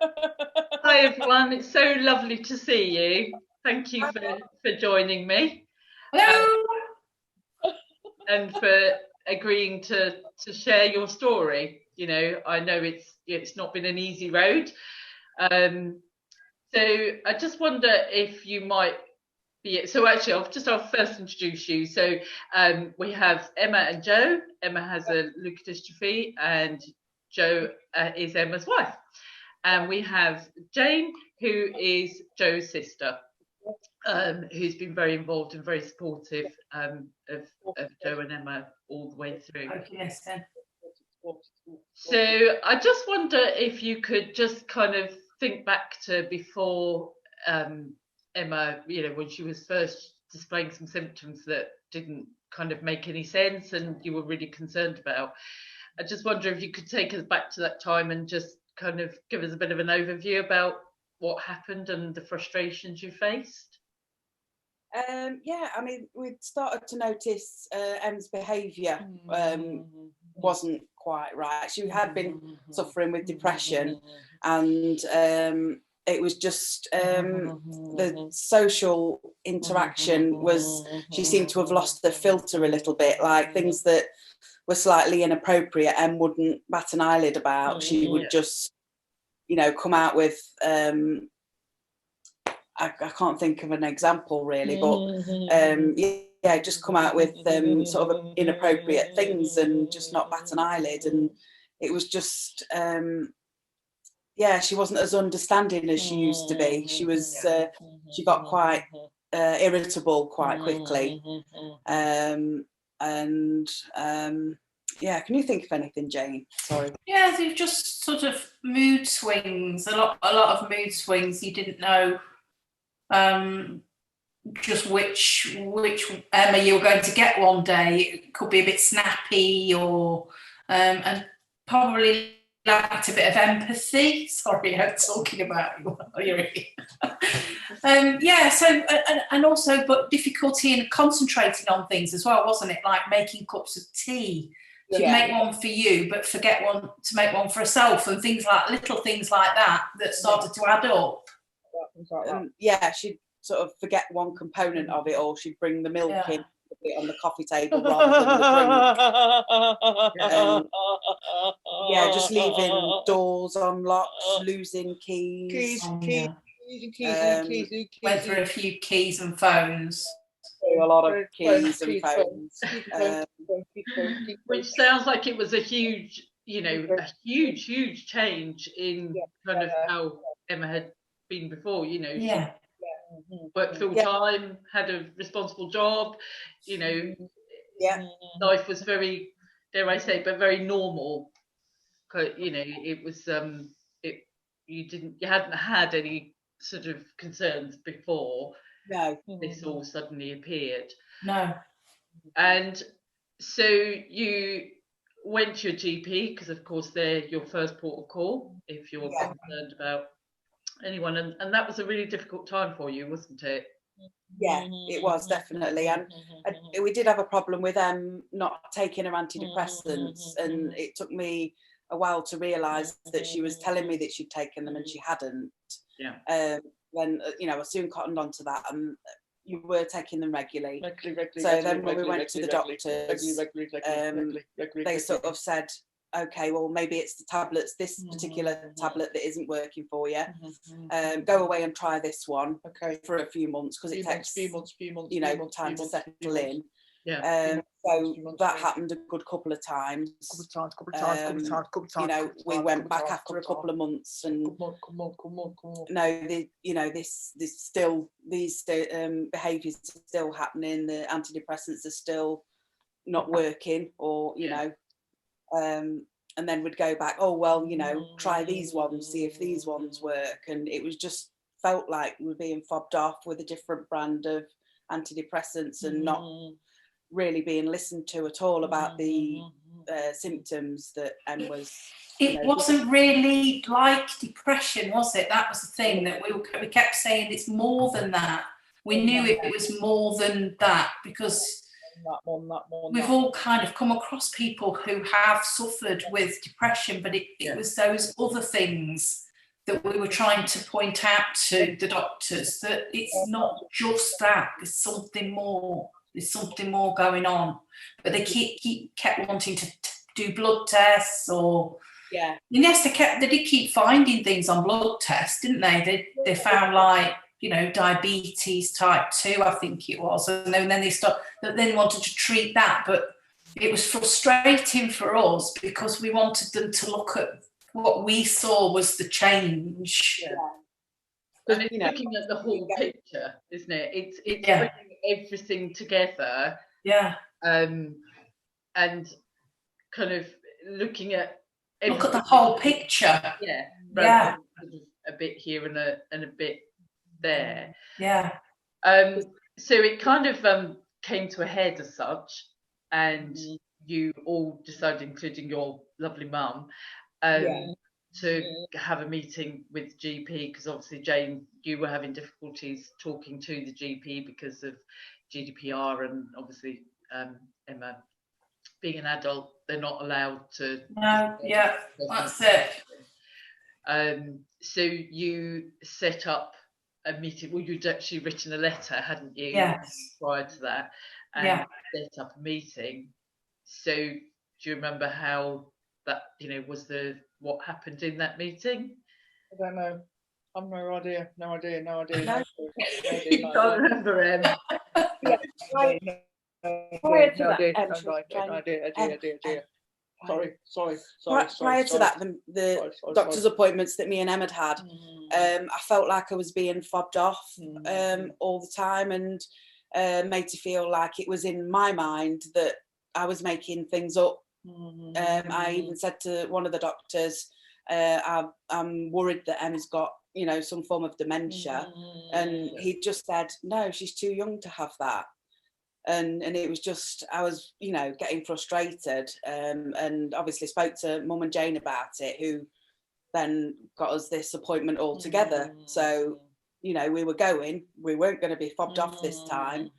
Hi everyone, it's so lovely to see you. Thank you for joining me. Hello. And for agreeing to share your story. You know it's not been an easy road. So I just wonder if you might be. So actually, I'll first introduce you. So we have Emma and Joe. Emma has a leukodystrophy, and Joe is Emma's wife. And we have Jane, who is Joe's sister, who's been very involved and very supportive of Joe and Emma all the way through. Yes, then. So I just wonder if you could just kind of think back to before Emma, when she was first displaying some symptoms that didn't kind of make any sense and you were really concerned about. I just wonder if you could take us back to that time and just kind of give us a bit of an overview about what happened and the frustrations you faced. Yeah, I mean, we'd started to notice Em's behaviour wasn't quite right. She had been suffering with depression, and it was just the social interaction was, she seemed to have lost the filter a little bit, like things that were slightly inappropriate Em wouldn't bat an eyelid about. She would just, come out with I can't think of an example really, but just come out with sort of inappropriate things and just not bat an eyelid. And it was just, she wasn't as understanding as she used to be. She was, she got quite irritable quite quickly. Can you think of anything, Jane? Sorry. Yeah, they've just sort of mood swings, a lot of mood swings. You didn't know just which Emma you were going to get one day. It could be a bit snappy, or and probably lacked a bit of empathy. Sorry, I'm talking about you. And also, but difficulty in concentrating on things as well, wasn't it? Like making cups of tea. She'd make one for you, but forget one to make one for herself, and little things like that started to add up. She'd sort of forget one component of it, or she'd bring the milk in on the coffee table rather than the drink. Just leaving doors unlocked, losing keys. Went through a few keys and phones. A lot of keys and phones. Which sounds like it was a huge change in kind of how Emma had been before. She worked full time, had a responsible job. Life was very, dare I say, but very normal. It was you hadn't had any sort of concerns before. No, this all suddenly appeared. No. And so you went to your GP, because of course they're your first port of call if you're concerned about anyone, and that was a really difficult time for you, wasn't it? Yeah, it was, definitely. And we did have a problem with not taking her antidepressants, and it took me a while to realise that she was telling me that she'd taken them and she hadn't. When I soon cottoned on to that, and you were taking them regularly. So then when we went to the doctors, they sort of said, okay, well, maybe it's the tablets, this particular tablet that isn't working for you. Go away and try this one for a few months, because it takes few months, time to settle in. So that happened a good couple of times. We went back after a couple of months, and these behaviours are still happening. The antidepressants are still not working, or and then we'd go back, try these ones, see if these ones work. And it was just felt like we were being fobbed off with a different brand of antidepressants, and not really being listened to at all about the symptoms that Em was. It wasn't really like depression, was it? That was the thing that we kept saying. It's more than that. We knew it was more than that, because we've all kind of come across people who have suffered with depression, but it was those other things that we were trying to point out to the doctors, that it's not just that, there's something more. There's something more going on. But they kept wanting to do blood tests, or yes, they did keep finding things on blood tests, didn't they? They found, like, you know, diabetes type 2, I think it was, and then they wanted to treat that. But it was frustrating for us because we wanted them to look at what we saw was the change. And it's looking at the whole picture, isn't it? It's bringing everything together. And kind of looking at the whole picture. A bit here and a bit there. So it kind of came to a head as such, and you all decided, including your lovely mum, to have a meeting with GP, because obviously, Jane, you were having difficulties talking to the GP because of GDPR, and obviously Emma, being an adult, they're not allowed to. That's it. So you set up a meeting. Well, you'd actually written a letter, hadn't you? Yes. Prior to that, and set up a meeting. So do you remember how that, was what happened in that meeting? I don't know. I've no idea. No idea. You can't remember him. Prior to that, the doctor's appointments that me and Emma had, I felt like I was being fobbed off all the time, and made to feel like it was in my mind that I was making things up. I even said to one of the doctors, I'm worried that Emma's got, some form of dementia, and he just said, no, she's too young to have that. And it was just, I was, getting frustrated, and obviously spoke to Mum and Jane about it, who then got us this appointment all together. So, we weren't going to be fobbed off this time.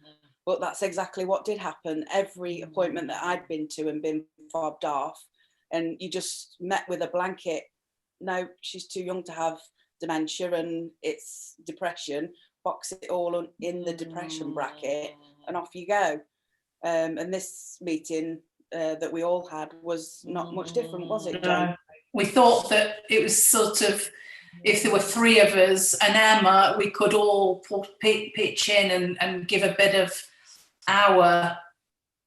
But that's exactly what did happen. Every appointment that I'd been to and been fobbed off, and you just met with a blanket, no, she's too young to have dementia and it's depression, box it all in the depression bracket, and off you go. And this meeting that we all had was not much different, was it, Jane? No. We thought that it was sort of, if there were three of us and Emma, we could all pitch in and give a bit of our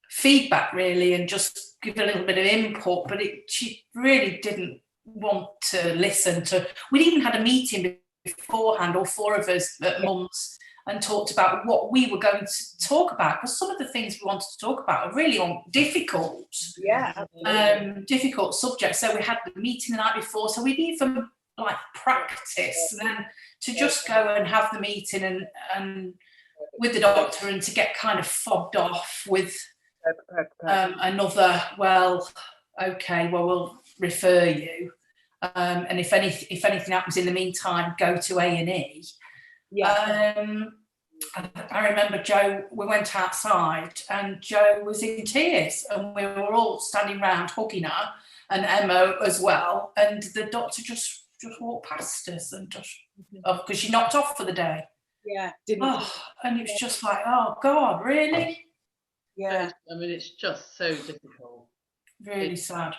feedback, really, and just give a little bit of input. But she really didn't want to listen to. We'd even had a meeting beforehand, all four of us at Mum's, and talked about what we were going to talk about, because some of the things we wanted to talk about are really difficult. Difficult subjects. So we had the meeting the night before, so we'd even practice, and then to just go and have the meeting and with the doctor, and to get kind of fobbed off with another, we'll refer you, and if anything happens in the meantime, go to A&E. I remember Joe, we went outside and Joe was in tears, and we were all standing round hugging her, and Emma as well, and the doctor just walked past us, and just because she knocked off for the day. And it was just like, oh God, really? I mean, it's just so difficult. Really sad.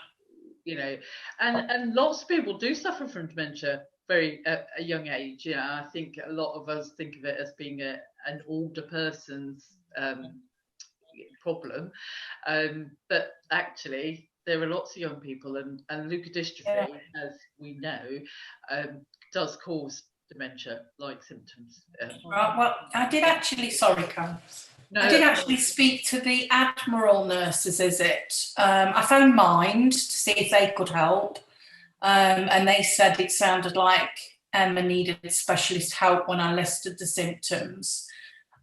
And lots of people do suffer from dementia at a young age. I think a lot of us think of it as being an older person's problem, but actually there are lots of young people, and leukodystrophy, as we know, does cause dementia-like symptoms. Right. Well, I did actually. Sorry, Karen. No, I did actually speak to the Admiral nurses. I phoned Mind to see if they could help, and they said it sounded like Emma needed specialist help when I listed the symptoms.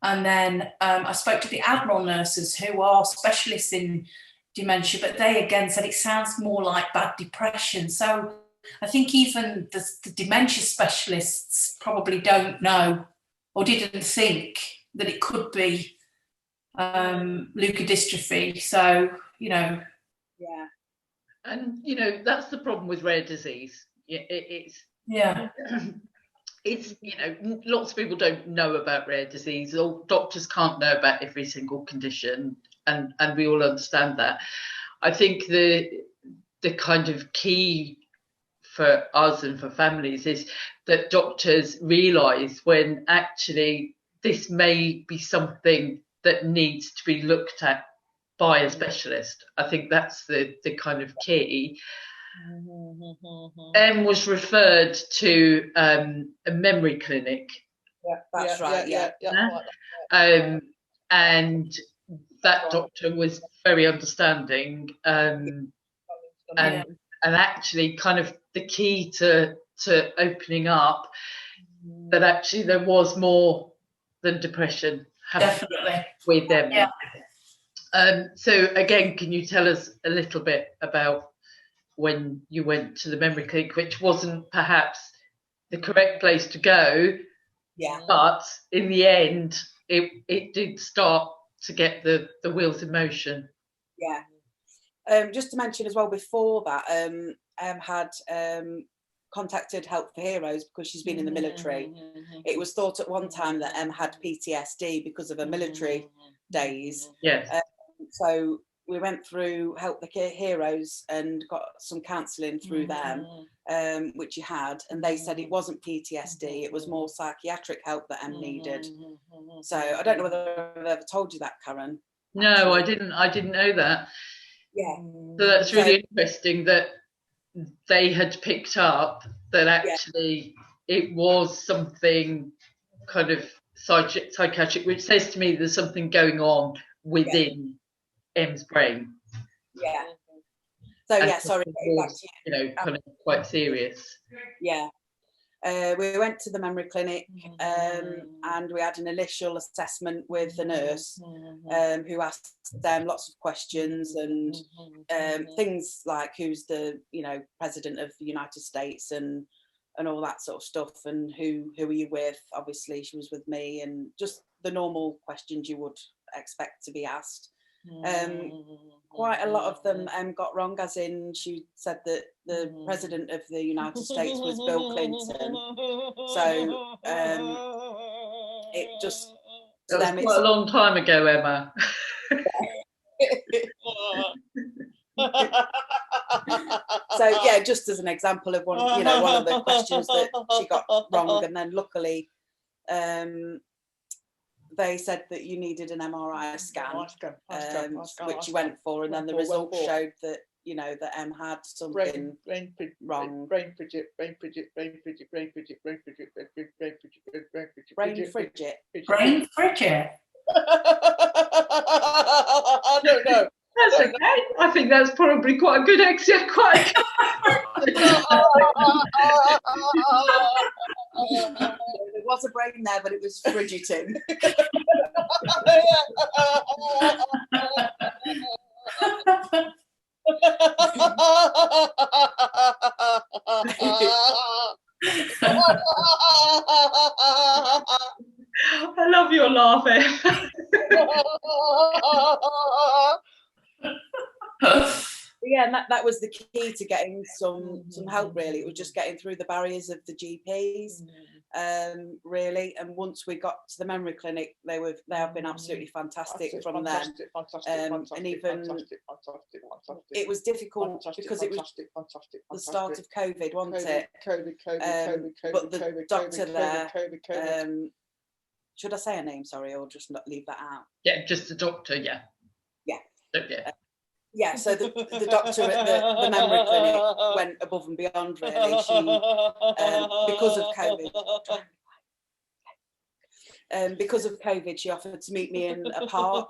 And then I spoke to the Admiral nurses, who are specialists in dementia, but they again said it sounds more like bad depression. So I think even the dementia specialists probably don't know, or didn't think that it could be leukodystrophy. So, And, that's the problem with rare disease. It's Yeah. It's, you know, lots of people don't know about rare disease, or doctors can't know about every single condition, and we all understand that. I think the kind of key for us and for families is that doctors realise when actually this may be something that needs to be looked at by a specialist. I think that's the kind of key. Em was referred to a memory clinic. Yeah, that's right. Yeah. And that doctor was very understanding, and actually kind of the key to opening up that actually there was more than depression happening with them. Yeah. So again, can you tell us a little bit about when you went to the memory clinic, which wasn't perhaps the correct place to go, but in the end it did start to get the wheels in motion? Just to mention as well, before that, had contacted Help for Heroes because she's been in the military. It was thought at one time that had PTSD because of her military days. Yes. So we went through Help the Heroes and got some counselling through them, which you had, and they said it wasn't PTSD, it was more psychiatric help that Em needed. So I don't know whether I've ever told you that, Karen. No, I didn't know that. Yeah. So that's really interesting that they had picked up that actually it was something kind of psychiatric, which says to me there's something going on within Em's brain. Yeah. So and sorry, back to you know, kind of quite serious. Yeah. We went to the memory clinic, and we had an initial assessment with the nurse, who asked them lots of questions and things like who's the, you know, president of the United States and all that sort of stuff, and who are you with? Obviously, she was with me, and just the normal questions you would expect to be asked. Quite a lot of them got wrong, as in she said that the president of the United States was Bill Clinton. So it just... That was quite a long time ago, Emma. So yeah, just as an example of one of the questions that she got wrong, and then luckily they said that you needed an MRI scan, which you went for, and then the results showed that, you know, that Em had something wrong. Brain frigid. I don't know. That's okay. I think that's probably quite a good exit. There was a brain there, but it was frigiting. I love your laughing. Yeah, and that was the key to getting some help, really. It was just getting through the barriers of the GPs, really. And once we got to the memory clinic, they have been absolutely fantastic from them. And even it was difficult because it was the start of COVID, wasn't it? But the doctor there, should I say her name, sorry, or just not leave that out? Yeah, just the doctor, yeah. Yeah, so the doctor at the memory clinic went above and beyond, really. She, because of COVID, she offered to meet me in a park,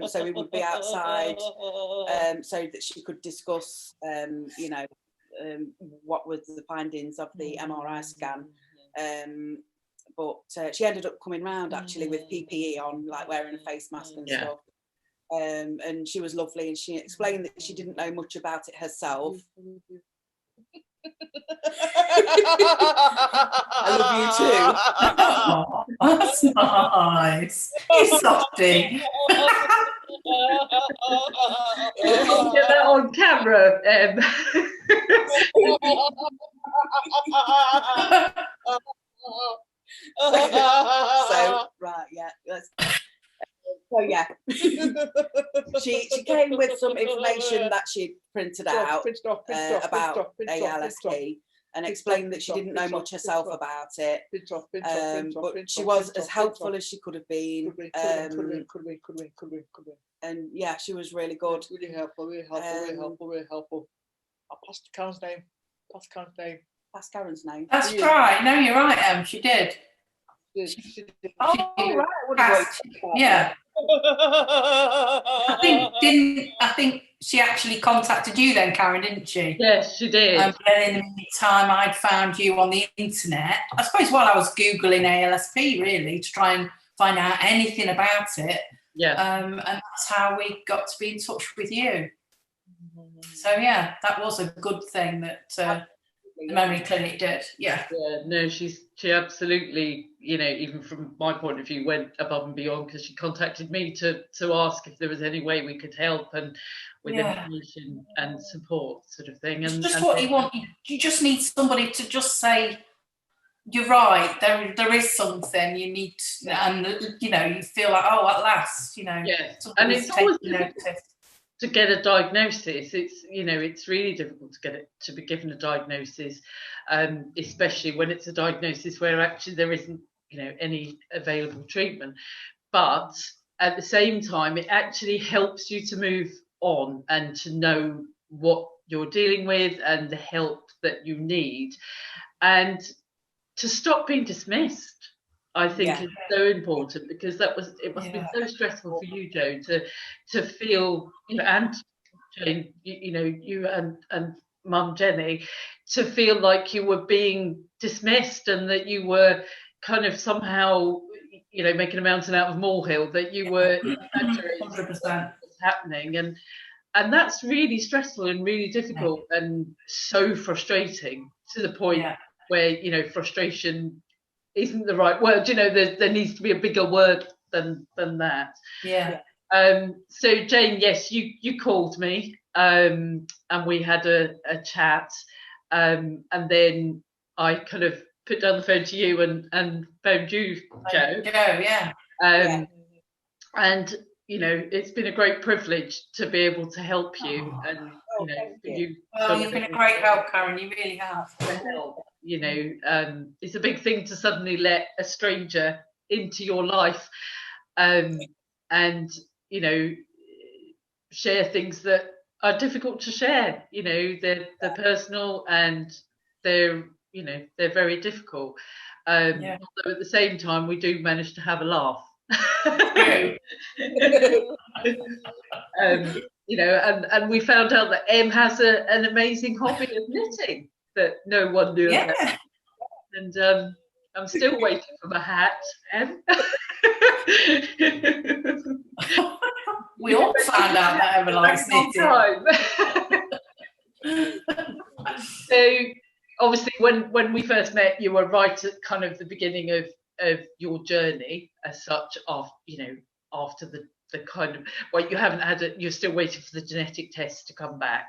so we would be outside, so that she could discuss, you know, what were the findings of the MRI scan. But she ended up coming round, actually, with PPE on, like wearing a face mask and stuff. And she was lovely, and she explained that she didn't know much about it herself. I love you too. Oh, that's nice. You softy. Get that on camera. So right, yeah. So yeah, she came with some information that she printed out about ALSP and explained that she didn't know much herself about it. But she was as helpful as she could have been. And yeah, she was really good. Really helpful. I passed Karen's name. That's Karen's name. That's right. No, you're right, she did. She did. Oh, right. Yeah. I think she actually contacted you then, Karen, didn't she? Yes, she did. And then in the meantime, I'd found you on the internet. I suppose while I was Googling ALSP, really, to try and find out anything about it. Yeah. And that's how we got to be in touch with you. So yeah, that was a good thing that the memory clinic did. Yeah. Yeah, no, she absolutely, even from my point of view, went above and beyond, because she contacted me to ask if there was any way we could help and with information and support, sort of thing. And it's just what you want. You just need somebody to just say, you're right, there is something you need, and you feel like, oh, at last, yes. And it's always to get a diagnosis. It's really difficult to be given a diagnosis, especially when it's a diagnosis where actually there isn't any available treatment. But at the same time, it actually helps you to move on and to know what you're dealing with and the help that you need, and to stop being dismissed, I think is so important, because it must have been so stressful for you, Jo, to feel, and Jane, you and Mum Jenny, to feel like you were being dismissed and that you were kind of somehow, making a mountain out of a molehill, that you were exaggerating what was happening, and that's really stressful and really difficult and so frustrating, to the point where frustration isn't the right word. There needs to be a bigger word than that. So Jane, yes, you called me, and we had a chat, and then I kind of put down the phone to you and phoned you, Jo. And it's been a great privilege to be able to help you, and you've been a great help, Karen. You really have. It's a big thing to suddenly let a stranger into your life, and share things that are difficult to share. They're personal, and they're very difficult. Although at the same time, we do manage to have a laugh. And we found out that Em has an amazing hobby of knitting that no one knew about. And I'm still waiting for my hat, Em. We all found out that Emma likes knitting. So obviously when we first met, you were right at kind of the beginning of your journey as such, after the kind of, well, you haven't had you're still waiting for the genetic test to come back.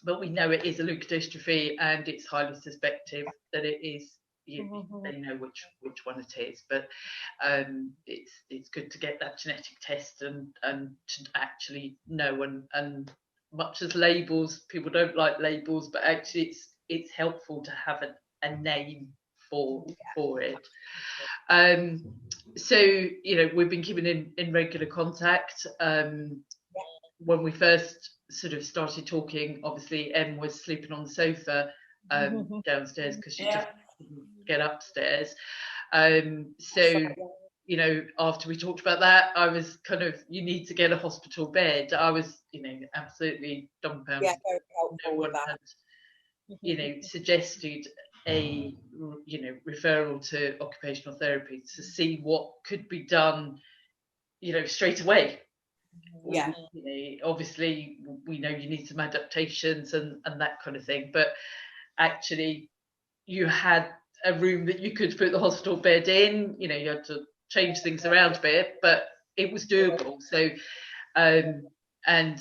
But we know it is a leukodystrophy, and it's highly suspected that it is. They know which one it is, but it's good to get that genetic test and to actually know, and much as labels, people don't like labels, but actually it's helpful to have a name for it. So we've been keeping in regular contact. When we first sort of started talking, obviously Em was sleeping on the sofa downstairs because she just couldn't get upstairs. So after we talked about that, I was kind of, you need to get a hospital bed. I was absolutely dumbfounded. No one had suggested a referral to occupational therapy to see what could be done straight away. Obviously we know you need some adaptations and that kind of thing, but actually you had a room that you could put the hospital bed in. You had to change things around a bit, but it was doable. So and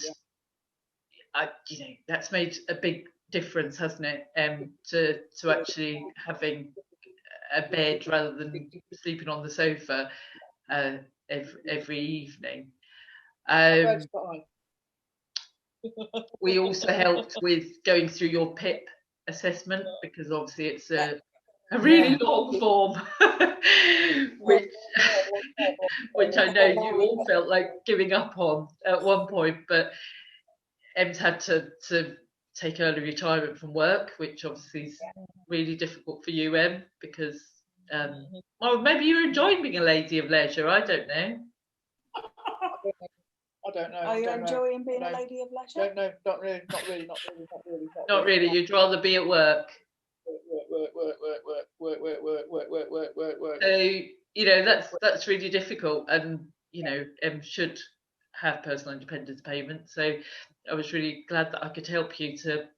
that's made a big difference, hasn't it? To actually having a bed rather than sleeping on the sofa every evening. We also helped with going through your Pip assessment, because obviously it's a really long form, which I know you all felt like giving up on at one point, but Em's had to take early retirement from work, which obviously is really difficult for you, Em, because well, maybe you're enjoying being a lady of leisure, I don't know. I don't know. Are you enjoying being a lady of leisure? No, not really. Not really. You'd rather be at work. Work. So, you know, that's really difficult, and you know, should have personal independence payment. So I was really glad that I could help you to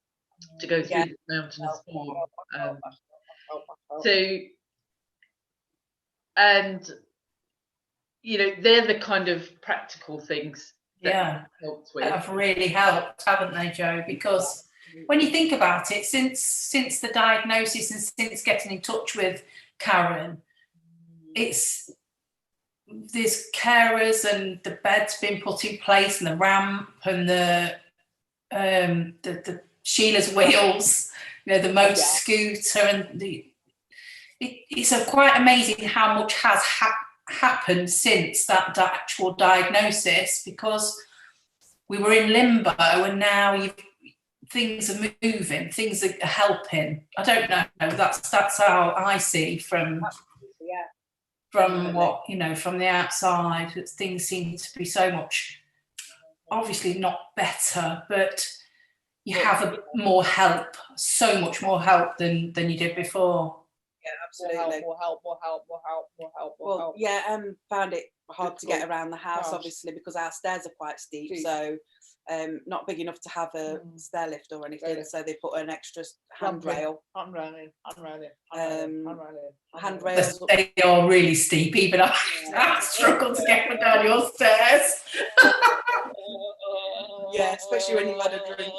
go through this mountainous form. So, and you know, they're the kind of practical things that helped with. That have really helped, haven't they, Jo? Because when you think about it, since the diagnosis and since getting in touch with Karen, there's carers and the bed's been put in place and the ramp and the Sheila's wheels, you know, the motor scooter, and it's quite amazing how much has happened since that actual diagnosis, because we were in limbo and now things are moving, things are helping. I don't know, that's how I see from what, you know, from the outside, that things seem to be so much, obviously not better, but you have more help, so much more help than you did before. Yeah, absolutely. More help. Well, yeah, found it hard to get around the house, obviously, because our stairs are quite steep, so not big enough to have a stair lift or anything, so they put an extra handrail. Handrails. They are really steep, even I struggle to get down your stairs. Yeah, especially when you've had a drink.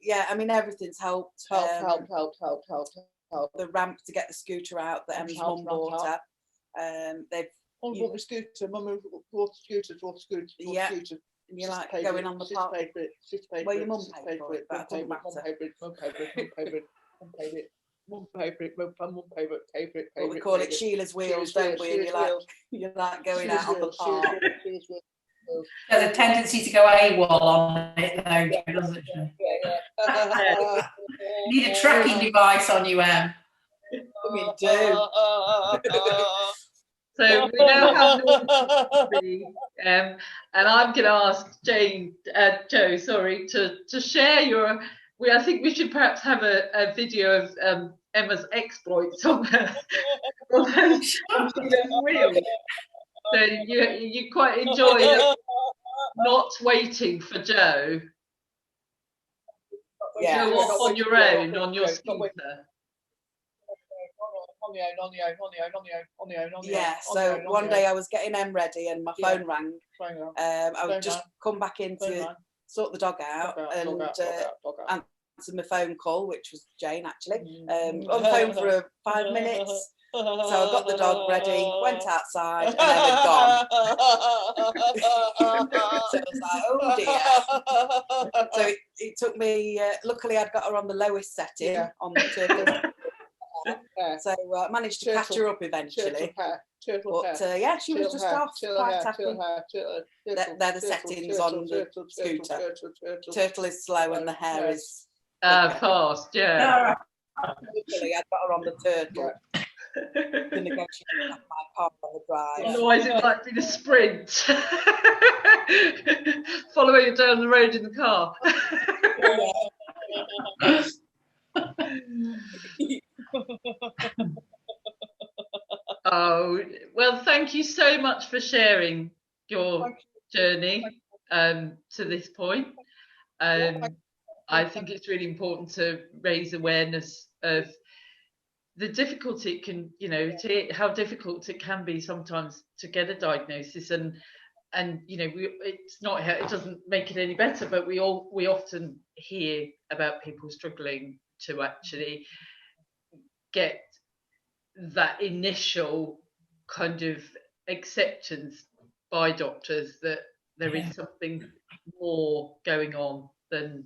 Yeah, I mean, everything's helped. Help. The ramp to get the scooter out that Em's mum bought her. They've bought the scooter. Mum bought the scooter. Yeah, and you like going on the park. Well, your mum paid for it, but it doesn't matter. Mum paid for it. But we call it Sheila's wheels, don't we? And you like going out on the park. There's a tendency to go AWOL on it, though, doesn't it? Yeah. Need a tracking device on you, Em. We do. So we now have and I'm going to ask Jo, sorry, to share your. I think we should perhaps have a video of Emma's exploits on her wheel. So you quite enjoy not waiting for Jo. Yeah. Go off on your own on your scooter. On the own. Yeah, so one day I was getting Em ready and my phone rang. I would just come back in to sort the dog out and answer my phone call, which was Jane actually. On the phone for 5 minutes. So I got the dog ready, went outside, and Em had gone. So I was like, oh dear. So it took me, luckily I'd got her on the lowest setting on the turtle. So I managed to catch her up eventually. But yeah, she was just off, quite happy. They're the settings on the scooter. Turtle is slow and the hair is fast, yeah. Luckily I'd got her on the turtle. To negotiate my part on the drive. Otherwise it might be the sprint. Following it down the road in the car. Oh, well, thank you so much for sharing your journey to this point. I think it's really important to raise awareness of the difficulty it can, you know, how difficult it can be sometimes to get a diagnosis, and you know, it's not, it doesn't make it any better, but we often hear about people struggling to actually get that initial kind of acceptance by doctors that there is something more going on than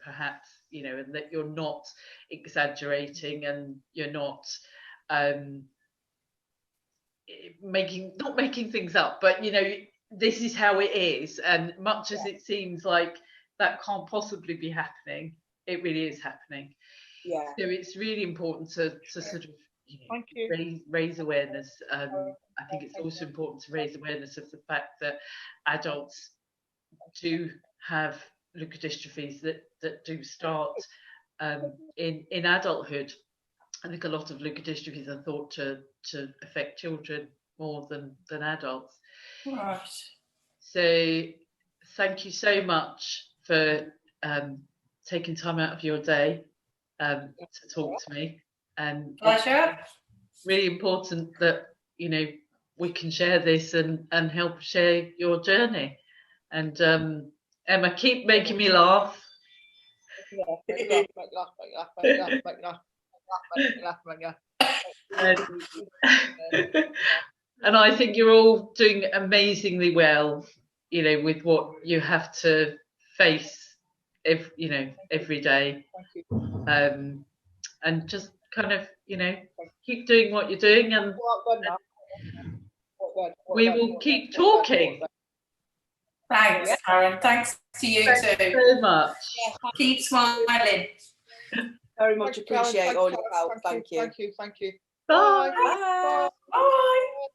perhaps, you know, and that you're not exaggerating and you're not not making things up, but you know, this is how it is, and much as it seems like that can't possibly be happening, it really is happening. So it's really important to sort of, you know, raise awareness. I think it's also important to raise awareness of the fact that adults do have leukodystrophies that do start in adulthood. I think a lot of leukodystrophies are thought to affect children more than adults. Right. So thank you so much for taking time out of your day to talk to me. And Pleasure. it's really important that, you know, we can share this and help share your journey. And Emma, keep making me laugh. And I think you're all doing amazingly well, you know, with what you have to face every day. And just kind of, you know, keep doing what you're doing, and we will keep talking. Thanks, Karen. Thanks to you Thanks too. so much. Keep smiling. Very much appreciate all your help. Thank you. Thank you. Bye. Bye. Bye.